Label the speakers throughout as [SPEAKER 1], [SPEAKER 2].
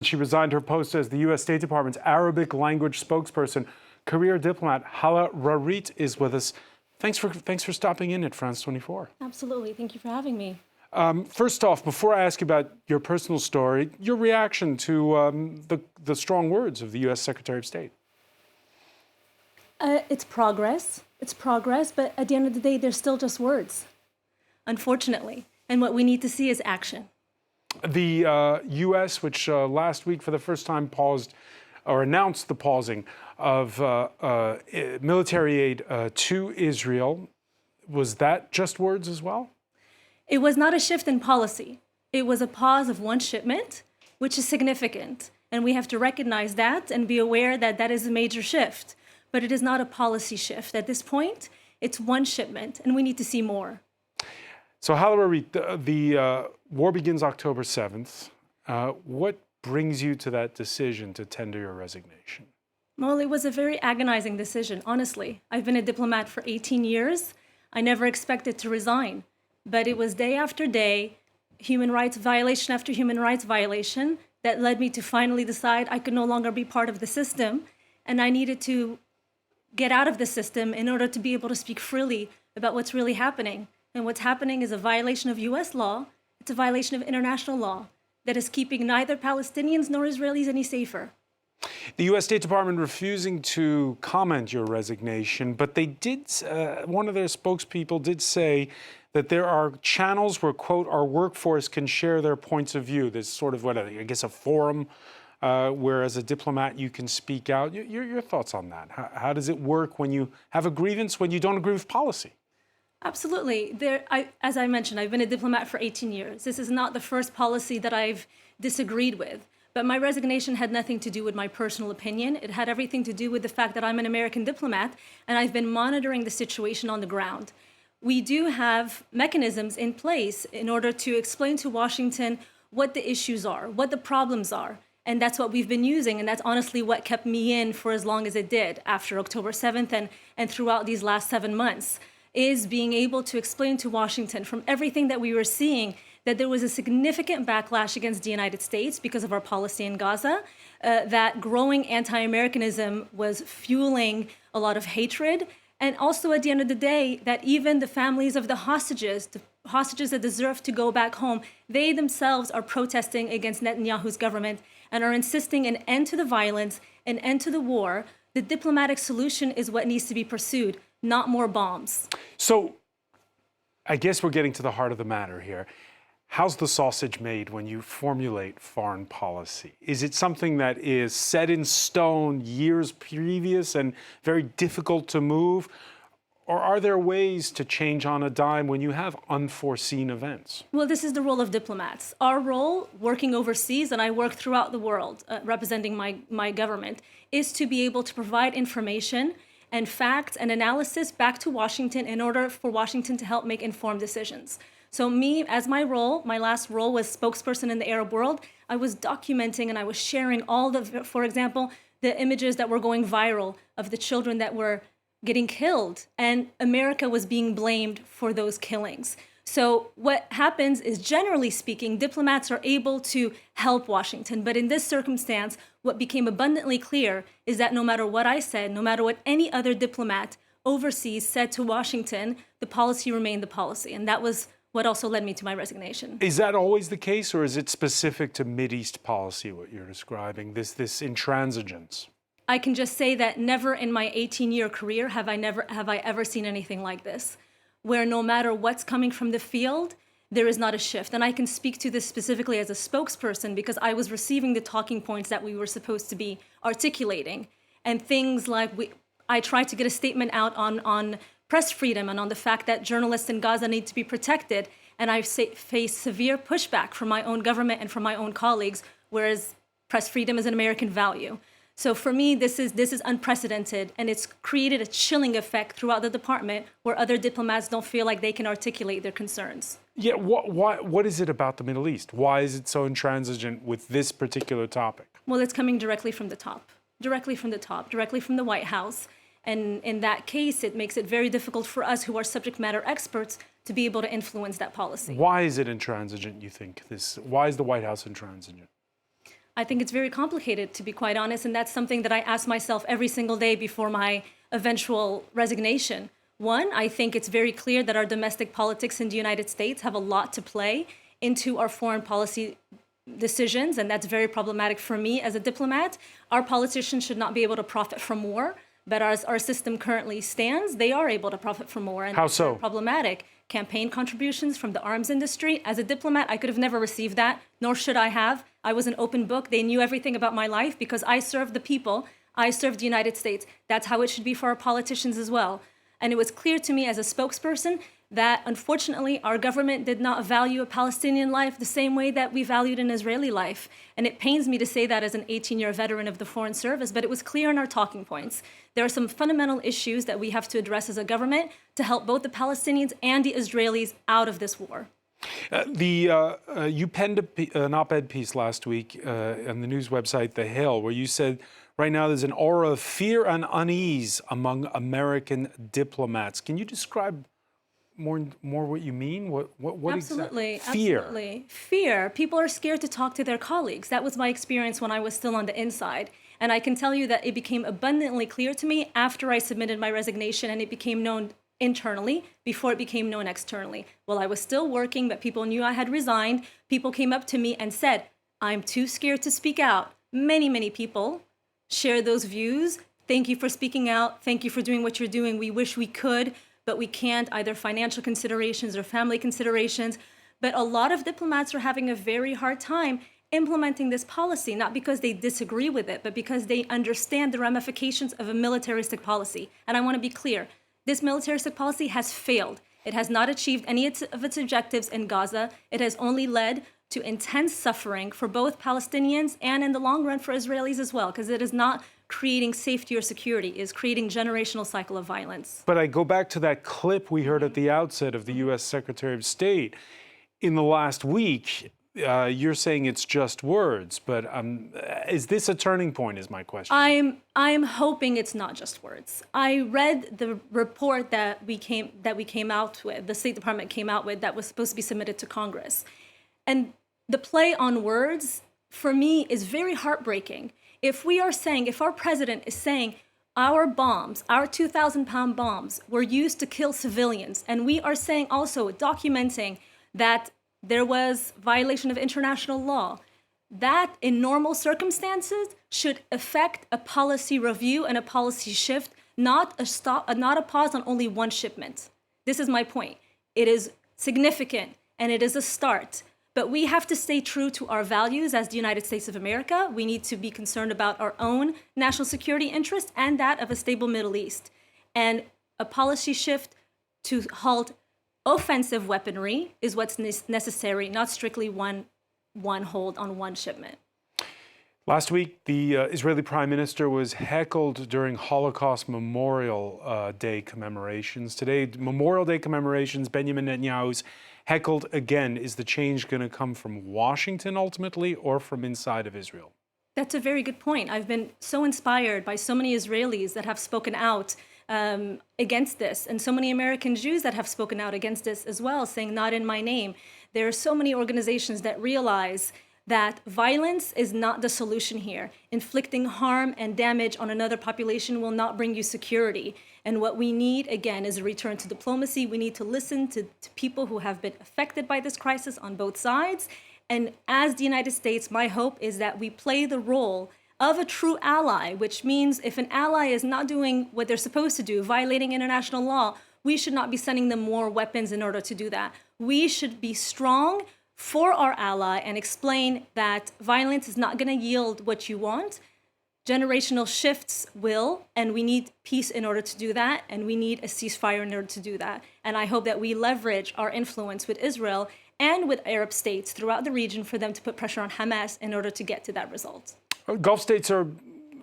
[SPEAKER 1] She resigned her post as the U.S. State Department's Arabic language spokesperson. Career diplomat Hala Rharrit is with us. Thanks for stopping in at France 24.
[SPEAKER 2] Absolutely. Thank you for having me.
[SPEAKER 1] First off, before I ask you about your personal story, your reaction to the strong words of the U.S. Secretary of State.
[SPEAKER 2] It's progress. It's progress, but at the end of the day, they're still just words, unfortunately. And what we need to see is action.
[SPEAKER 1] The U.S., which last week for the first time paused or announced the pausing of military aid to Israel, was that just words as well?
[SPEAKER 2] It was not a shift in policy. It was a pause of one shipment, which is significant. And we have to recognize that and be aware that that is a major shift. But it is not a policy shift. At this point, it's one shipment, and we need to see more.
[SPEAKER 1] So, Hala Rharrit, the war begins October 7th. What brings you to that decision to tender your resignation?
[SPEAKER 2] Well, it was a very agonizing decision, honestly. I've been a diplomat for 18 years. I never expected to resign. But it was day after day, human rights violation after human rights violation, that led me to finally decide I could no longer be part of the system, and I needed to get out of the system in order to be able to speak freely about what's really happening. And what's happening is a violation of U.S. law. It's a violation of international law that is keeping neither Palestinians nor Israelis any safer.
[SPEAKER 1] The U.S. State Department refusing to comment your resignation, but they did, one of their spokespeople did say that there are channels where, quote, our workforce can share their points of view. There's sort of, I guess, a forum where as a diplomat you can speak out. Your thoughts on that? How does it work when you have a grievance, when you don't agree with policy?
[SPEAKER 2] Absolutely. As I mentioned, I've been a diplomat for 18 years. This is not the first policy that I've disagreed with. But my resignation had nothing to do with my personal opinion. It had everything to do with the fact that I'm an American diplomat, and I've been monitoring the situation on the ground. We do have mechanisms in place in order to explain to Washington what the issues are, what the problems are. And that's what we've been using, and that's honestly what kept me in for as long as it did after October 7th and throughout these last 7 months, is being able to explain to Washington from everything that we were seeing that there was a significant backlash against the United States because of our policy in Gaza, that growing anti-Americanism was fueling a lot of hatred, and also at the end of the day, that even the families of the hostages that deserve to go back home, they themselves are protesting against Netanyahu's government and are insisting an end to the violence, an end to the war. The diplomatic solution is what needs to be pursued, not more bombs.
[SPEAKER 1] So I guess we're getting to the heart of the matter here. How's the sausage made when you formulate foreign policy? Is it something that is set in stone years previous and very difficult to move? Or are there ways to change on a dime when you have unforeseen events?
[SPEAKER 2] Well, this is the role of diplomats. Our role, working overseas, and I work throughout the world representing my government, is to be able to provide information and facts and analysis back to Washington in order for Washington to help make informed decisions. So me, as my role, my last role was spokesperson in the Arab world. I was documenting and I was sharing all the, for example, the images that were going viral of the children that were getting killed, and America was being blamed for those killings. So what happens is, generally speaking, diplomats are able to help Washington. But in this circumstance, what became abundantly clear is that no matter what I said, no matter what any other diplomat overseas said to Washington, the policy remained the policy. And that was what also led me to my resignation.
[SPEAKER 1] Is that always the case, or is it specific to Mideast policy, what you're describing, this intransigence?
[SPEAKER 2] I can just say that never in my 18-year career have I ever seen anything like this, where no matter what's coming from the field, there is not a shift. And I can speak to this specifically as a spokesperson because I was receiving the talking points that we were supposed to be articulating. And things like I tried to get a statement out on press freedom and on the fact that journalists in Gaza need to be protected. And I've faced severe pushback from my own government and from my own colleagues, whereas press freedom is an American value. So for me, this is unprecedented, and it's created a chilling effect throughout the department where other diplomats don't feel like they can articulate their concerns.
[SPEAKER 1] Yeah, what is it about the Middle East? Why is it so intransigent with this particular topic?
[SPEAKER 2] Well, it's coming directly from the top, directly from the White House. And in that case, it makes it very difficult for us who are subject matter experts to be able to influence that policy.
[SPEAKER 1] Why is it intransigent, you think? Why is the White House intransigent?
[SPEAKER 2] I think it's very complicated, to be quite honest, and that's something that I ask myself every single day before my eventual resignation. One, I think it's very clear that our domestic politics in the United States have a lot to play into our foreign policy decisions, and that's very problematic for me as a diplomat. Our politicians should not be able to profit from war, but as our system currently stands, they are able to profit from war. And
[SPEAKER 1] how so?
[SPEAKER 2] That's problematic. Campaign contributions from the arms industry. As a diplomat, I could have never received that, nor should I have. I was an open book. They knew everything about my life because I served the people. I served the United States. That's how it should be for our politicians as well. And it was clear to me as a spokesperson that, unfortunately, our government did not value a Palestinian life the same way that we valued an Israeli life. And it pains me to say that as an 18-year veteran of the Foreign Service, but it was clear in our talking points. There are some fundamental issues that we have to address as a government to help both the Palestinians and the Israelis out of this war.
[SPEAKER 1] You penned an op-ed piece last week on the news website The Hill, where you said right now there's an aura of fear and unease among American diplomats. Can you describe more what you mean? What
[SPEAKER 2] Absolutely,
[SPEAKER 1] exactly? Fear.
[SPEAKER 2] Absolutely. Fear. People are scared to talk to their colleagues. That was my experience when I was still on the inside. And I can tell you that it became abundantly clear to me after I submitted my resignation and it became known internally before it became known externally. While I was still working, but people knew I had resigned, people came up to me and said, I'm too scared to speak out. Many people share those views. Thank you for speaking out. Thank you for doing what you're doing. We wish we could, but we can't, either financial considerations or family considerations. But a lot of diplomats are having a very hard time implementing this policy, not because they disagree with it, but because they understand the ramifications of a militaristic policy. And I want to be clear, this militaristic policy has failed. It has not achieved any of its objectives in Gaza. It has only led to intense suffering for both Palestinians and in the long run for Israelis as well, because it is not creating safety or security, it is creating generational cycle of violence.
[SPEAKER 1] But I go back to that clip we heard at the outset of the U.S. Secretary of State. In the last week, you're saying it's just words, but is this a turning point, is my question.
[SPEAKER 2] I'm hoping it's not just words. I read the report that we came out with, the State Department came out with, that was supposed to be submitted to Congress. And the play on words, for me, is very heartbreaking. If our president is saying our bombs, our 2,000-pound bombs, were used to kill civilians, and we are saying also, documenting that there was violation of international law, that in normal circumstances should affect a policy review and a policy shift, not a pause on only one shipment. This is my point. It is significant and it is a start. But we have to stay true to our values as the United States of America. We need to be concerned about our own national security interest and that of a stable Middle East. And a policy shift to halt offensive weaponry is what's necessary, not strictly one hold on one shipment.
[SPEAKER 1] Last week, the Israeli Prime Minister was heckled during Holocaust Memorial Day commemorations. Today, Memorial Day commemorations, Benjamin Netanyahu's heckled again. Is the change going to come from Washington ultimately or from inside of Israel?
[SPEAKER 2] That's a very good point. I've been so inspired by so many Israelis that have spoken out against this, and so many American Jews that have spoken out against this as well, saying not in my name. There are so many organizations that realize that violence is not the solution here. Inflicting harm and damage on another population will not bring you security. And what we need, again, is a return to diplomacy. We need to listen to people who have been affected by this crisis on both sides. And as the United States, my hope is that we play the role of a true ally, which means if an ally is not doing what they're supposed to do, violating international law, we should not be sending them more weapons in order to do that. We should be strong for our ally and explain that violence is not going to yield what you want. Generational shifts will, and we need peace in order to do that, and we need a ceasefire in order to do that. And I hope that we leverage our influence with Israel and with Arab states throughout the region for them to put pressure on Hamas in order to get to that result.
[SPEAKER 1] Gulf states are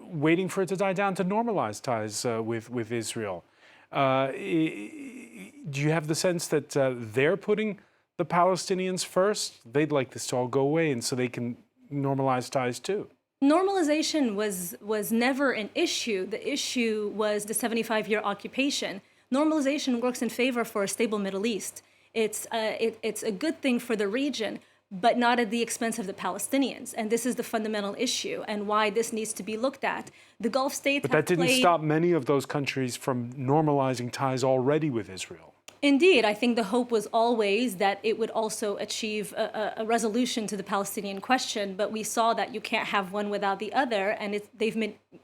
[SPEAKER 1] waiting for it to die down to normalize ties with Israel. Do you have the sense that they're putting the Palestinians first? They'd like this to all go away and so they can normalize ties too.
[SPEAKER 2] Normalization was never an issue. The issue was the 75-year occupation. Normalization works in favor for a stable Middle East. It's a good thing for the region. but not at the expense of the Palestinians. And this is the fundamental issue and why this needs to be looked at. The Gulf states
[SPEAKER 1] But that didn't stop many of those countries from normalizing ties already with Israel.
[SPEAKER 2] Indeed, I think the hope was always that it would also achieve a resolution to the Palestinian question, but we saw that you can't have one without the other, and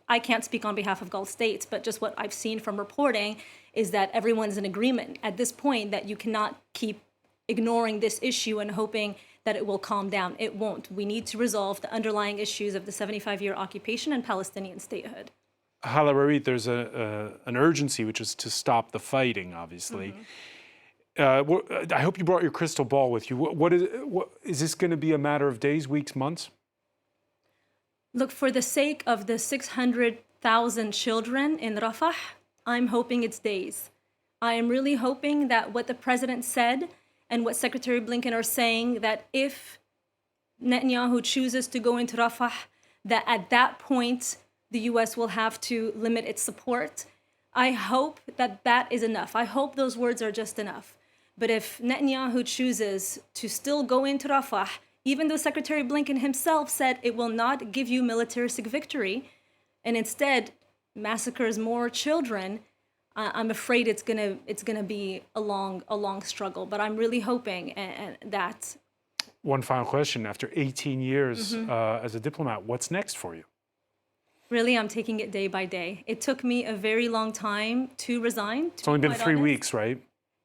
[SPEAKER 2] I can't speak on behalf of Gulf states, but just what I've seen from reporting is that everyone's in agreement at this point that you cannot keep ignoring this issue and hoping that it will calm down. It won't. We need to resolve the underlying issues of the 75-year occupation and Palestinian statehood.
[SPEAKER 1] Hala Rharrit, there's an urgency, which is to stop the fighting, obviously. I hope you brought your crystal ball with you. What is this going to be a matter of days, weeks, months?
[SPEAKER 2] Look, for the sake of the 600,000 children in Rafah, I'm hoping it's days. I am really hoping that what the president said and what Secretary Blinken are saying, that if Netanyahu chooses to go into Rafah, that at that point, the U.S. will have to limit its support. I hope that that is enough. I hope those words are just enough. But if Netanyahu chooses to still go into Rafah, even though Secretary Blinken himself said it will not give you militaristic victory, and instead massacres more children, I'm afraid it's gonna be a long struggle. But I'm really hoping that.
[SPEAKER 1] One final question: after 18 years as a diplomat, what's next for you?
[SPEAKER 2] Really, I'm taking it day by day. It took me a very long time to resign.
[SPEAKER 1] It's only been 3 weeks, right?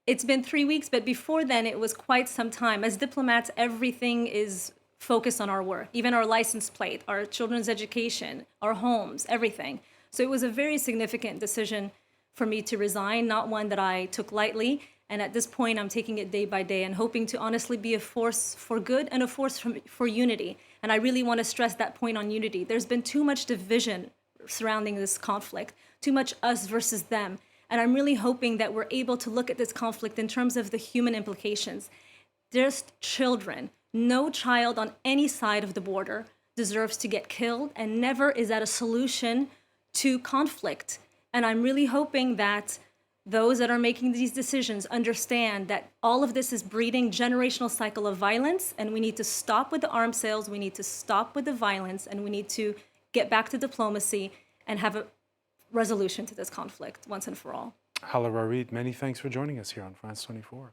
[SPEAKER 2] It's been 3 weeks, but before then, it was quite some time. As diplomats, everything is focused on our work, even our license plate, our children's education, our homes, everything. So it was a very significant decision for me to resign, not one that I took lightly. And at this point, I'm taking it day by day and hoping to honestly be a force for good and a force for unity. And I really want to stress that point on unity. There's been too much division surrounding this conflict, too much us versus them. And I'm really hoping that we're able to look at this conflict in terms of the human implications. There's children. No child on any side of the border deserves to get killed, and never is that a solution to conflict. And I'm really hoping that those that are making these decisions understand that all of this is breeding generational cycle of violence, and we need to stop with the arms sales, we need to stop with the violence, and we need to get back to diplomacy and have a resolution to this conflict once and for all.
[SPEAKER 1] Hala Rharrit, many thanks for joining us here on France 24.